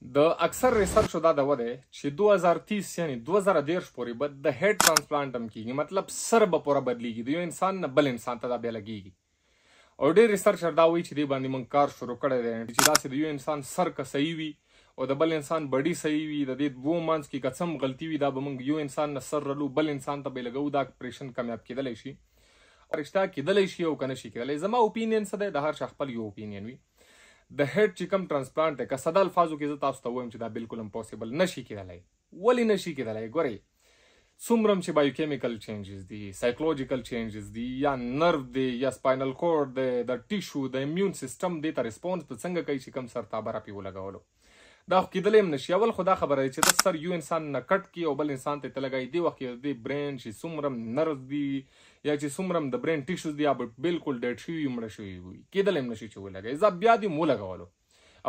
د اکثر ریسرچ دا دوا دی چې 2030 یعنی 2013 پورې به د هډ ترانسپلانټ هم کیږي، مطلب سر به پوره بدلیږي، د یو انسان نه بل انسان ته دا بیا لګیږي. او ډېر ریسرچر دا وایي چې دې باندې موږ کار شروع کړی دی چې داسې د یو انسان سر که صحیح وي او د بل انسان بډي صحیح وي، د دې دوو منځ کې که څه هم غلطي وي دا به موږ یو انسان نه سر رلو بل انسان ته به لګو، دا اپریشن کامیاب کیدلی شي. رشته کیدلی شي او که نه شي کیدلی. زما اوپینین څه دی، د هر چا خپل یو اوپینین وي. د هډ چې کوم ترانسپلانټ دی که ساده الفاظو کې زه تاسو ته وایم چې دا بالکل امپوسیبل نشي کیدلی. ولې نشي کیدلی؟ ګورئ څومره چې بایوکیمیکل چینجز دي، سایکولوجیکل چینجز دي، یا نرو دی یا سپاینل کورډ دی، د ټیشو د امیون سیستم دې ته ریسپونس په څنګه کوي چې کوم سرطابه را پې ولګولو. دا خو کیدلی هم نشي. اول خو دا خبره ده چې د سر یو انسان نه کټ کړي او بل انسان ته لګوي، دې وخت کې د برین چې څومره نرو دي یا چې څومره د برین ټیشوز دي بالکل ډیډ شوي مړه شوي وي، کیدلی هم نشي چې ولګوي. زه بیا دې مو لګولو،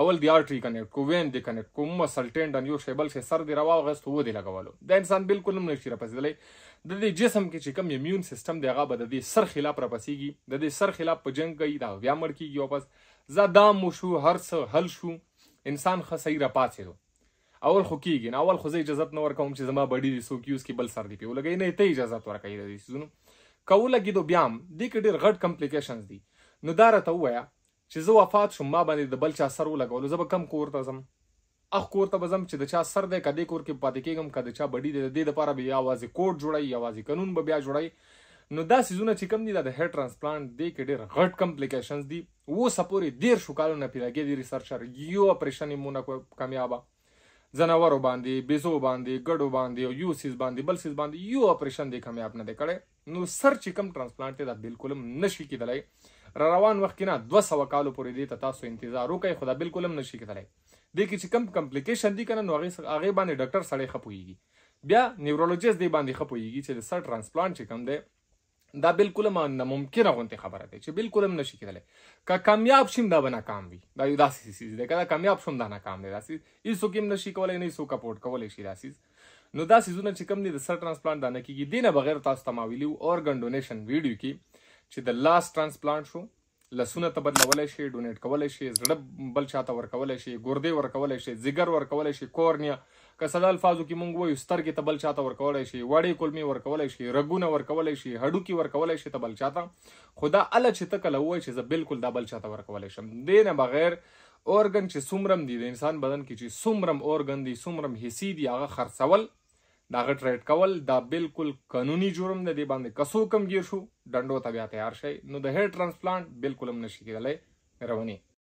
اول دی آرټري کنیکټ کو، وین دی کنیکټ کو، مسل ټینډن یو شی بل شی سر دی راواغست و دی لګولو. دا انسان بالکل هم نشي راپسېدلی. د دې جسم کې چې کوم امیون سیستم دی هغه به د دې سر خلاف راپسېږي، د دې سر خلاف په جنګ کوي، دا بیا مړ کېږي واپس. زه دا مو شو، هر څه حل شو، انسان ښه صحیح راپاڅېدو. اول خو کېږي نه، اول خو زه اجازت نه ورکوم چې زما بډي دي څوک یوز کړي بل سر دې پې ولګوي، نه ته اجازت ورکوي د دې څیزونو. که ولګېدو بیا هم دې کې ډېر غټ کمپلیکیشنز دي. نو دا راته ووایه چې زه وفات شم، ما باندې د بل چا سر ولګولو، زه به کم کور ته ځم؟ اخ کور ته به ځم چې د چا سر دی که دې کور کې پاتې کېږم که د چا بډي دی، د دې دپاره به یوازې کوډ جوړوي، یوازې قانون به بیا جوړوي. نو دا څیزونه چې کوم دي دا د هډ ټرانسپلانټ دې کې ډېر غټ کمپلیکیشنز دي. اوسه پورې 13 کالو نه پې لګېدي ریسرچر یو اپریشن یې مونه کامیابه. ځناورو باندې، بیزو باندې، ګډو باندې او یو سیز باندې بل سیز باندې یو اپریشن دی کامیاب نه دی کړی. نو سر چې کوم ټرانسپلانټ دی دا بالکل هم نشي کېدلی. را روان وخت کې نه 200 کالو پورې دې ته تاسو انتظار وکړئ، خو دا بالکل هم نشي کېدلی. دې کې چې کوم کمپلیکیشن دي که نه نو هغې باندې ډاکټر سړی ښه پوهېږي، بیا نیورولوجست دې باندې ښه پوهېږي چې د سر ټرانسپلانټ چې کوم دی دا بالکل هم ناممکنه غوندې خبره دی چې بالکل هم نشي کېدلی. که کامیاب شیم دا به ناکام وي، دا یو داسې څیز دی. که دا کامیاب شوم دا ناکام دی. دا څیز هېڅوک هم نشي کولی، نه هېڅوک اپورټ کولی شي دا څیز. نو دا څیزونه چې کوم دي د سر ټرانسپلانټ دا نه کېږي. دې نه بغیر تاسو ته ما ویلي وو اورګن ډونیشن ویډیو کې چې د لاس ټرانسپلانټ شو، لاسونه ته بدلولی شي، ډونیټ کولی شي، زړه بل چاته ورکولی شي، ګردې ورکولی شي، ځیګر ورکولی شي، کورنیا که ساده الفاظو کې مونږ وایو سترګې ته بل چاته ورکولی شي، وړې کولمې ورکولی شي، رګونه ورکولی شي، هډوکي ورکولی شي ته بل چاته. خو دا اله چې ته کله ووایي چې زه بالکل دا بل چاته ورکولی شم. دې نه بغیر اورګن چې څومره هم دي د انسان بدن کې چې څومره هم اورګن دي، څومره هم حسي دي، هغه خرڅول، د هغه ټریډ کول دا بالکل قانوني جرم دی. دې باندې که څوک هم ګیر شو ډنډو ته بیا تیار شئ. نو د هډ ټرانسپلانټ بالکل هم نشي کېدلی. مهرباني.